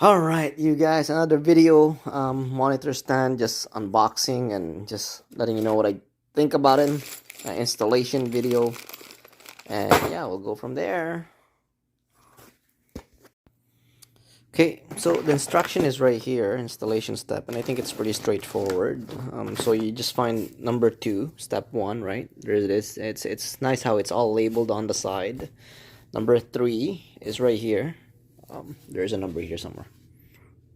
All right, you guys, another video, monitor stand, just unboxing and just letting you know what I think about it. Installation video, and yeah, we'll go from there. Okay, so the instruction is right here, installation step, and I think it's pretty straightforward. So you just find number 2, step 1, right? There it is. It's nice how it's all labeled on the side. Number 3 is right here. There's a number here somewhere.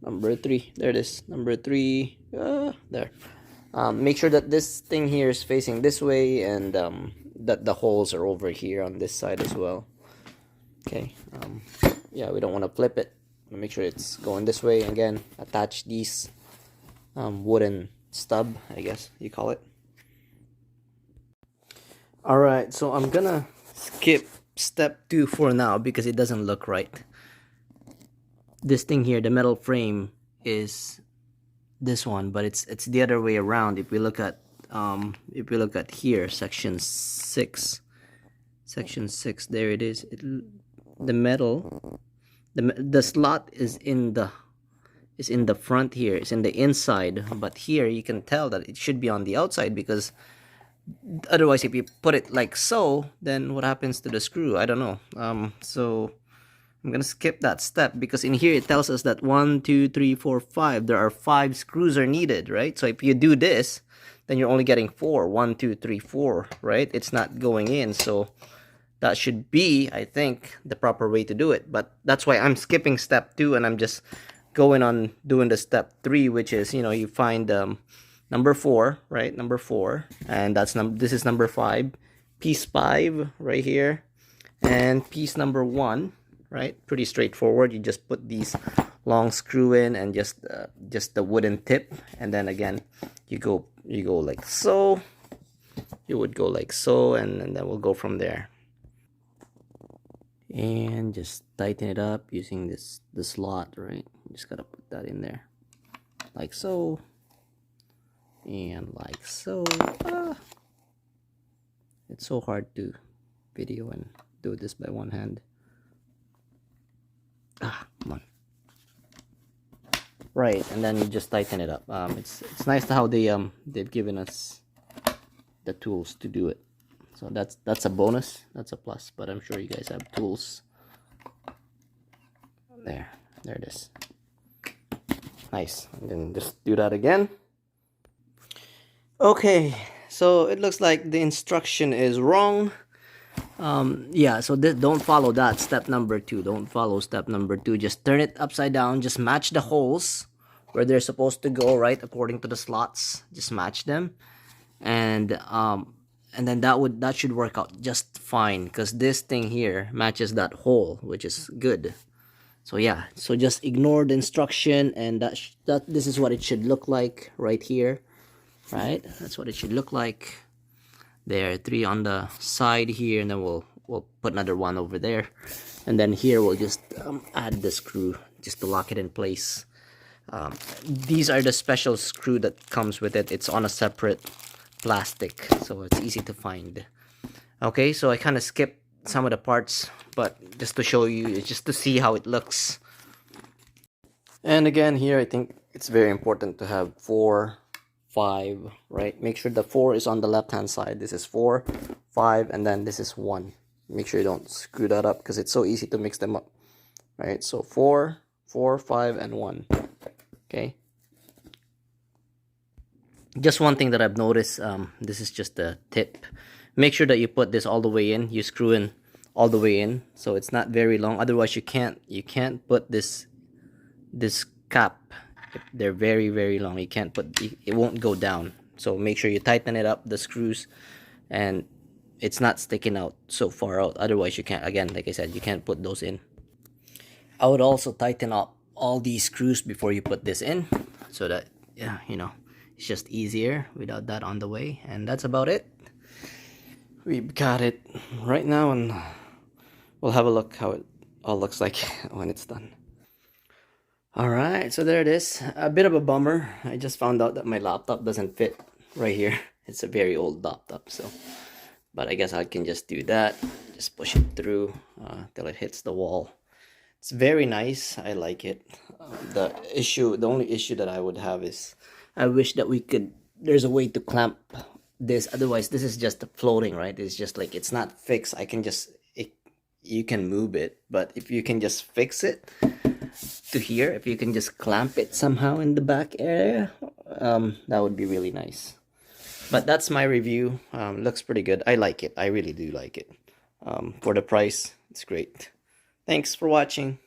Number 3, there it is. Number 3, there. Make sure that this thing here is facing this way, and that the holes are over here on this side as well. Okay. Yeah, we don't want to flip it. Make sure it's going this way. Again, attach these wooden stub, I guess you call it. All right, so I'm gonna skip step 2 for now because it doesn't look right. This thing here, the metal frame, is this one, but it's the other way around. If we look at here, section 6, there it is. The metal, the slot is in the front here. It's in the inside, but here you can tell that it should be on the outside, because otherwise if you put it like so, then what happens to the screw? I don't know. So I'm gonna skip that step, because in here it tells us that 1, 2, 3, 4, 5. There are 5 screws are needed, right? So if you do this, then you're only getting 4. 1, 2, 3, 4, right? It's not going in. So that should be, I think, the proper way to do it. But that's why I'm skipping step 2 and I'm just going on doing the step 3, which is, you find number 4, right? Number 4, and this is number 5, piece 5 right here, and piece number 1, right? Pretty straightforward. You just put these long screw in, and just the wooden tip, and then again you go like so. You would go like so, and then we'll go from there. And just tighten it up using the slot, right? You just gotta put that in there like so, and like so. It's so hard to video and do this by one hand. Come on. Right, and then you just tighten it up. It's nice how they've given us the tools to do it. So that's a bonus, that's a plus, but I'm sure you guys have tools. There it is. Nice. And then just do that again. Okay, so it looks like the instruction is wrong. Yeah, so don't follow that, step number 2. Don't follow step number 2. Just turn it upside down. Just match the holes where they're supposed to go, right, according to the slots. Just match them, and then that should work out just fine, because this thing here matches that hole, which is good. So yeah, so just ignore the instruction, and this is what it should look like right here, right? That's what it should look like. There are 3 on the side here, and then we'll put another one over there, and then here we'll just add the screw just to lock it in place. These are the special screw that comes with it. It's on a separate plastic, so it's easy to find. Okay, so I kind of skipped some of the parts, but just to show you, just to see how it looks. And again, here I think it's very important to have 4, 5, right? Make sure the 4 is on the left hand side. This is 4, 5, and then this is 1. Make sure you don't screw that up, because it's so easy to mix them up, right? So 4, 4, 5, and 1. Okay. Just one thing that I've noticed, this is just the tip. Make sure that you put this all the way in. You screw in all the way in, so it's not very long. Otherwise, you can't put this cap. They're very, very long. You can't put it won't go down. So make sure you tighten it up, the screws, and it's not sticking out so far out. Otherwise, you can't. Again, like I said, you can't put those in. I would also tighten up all these screws before you put this in, so that it's just easier without that on the way. And that's about it. We've got it right now, and we'll have a look how it all looks like when it's done. Alright, so there it is. A bit of a bummer. I just found out that my laptop doesn't fit right here. It's a very old laptop, so but I guess I can just do that. Just push it through till it hits the wall. It's very nice. I like it. The only issue that I would have is I wish that there's a way to clamp this. Otherwise, this is just floating, right? It's just like it's not fixed. You can move it, but if you can just fix it to here, if you can just clamp it somehow in the back area, that would be really nice. But that's my review. Looks pretty good. I like it. I really do like it. For the price, it's great. Thanks for watching.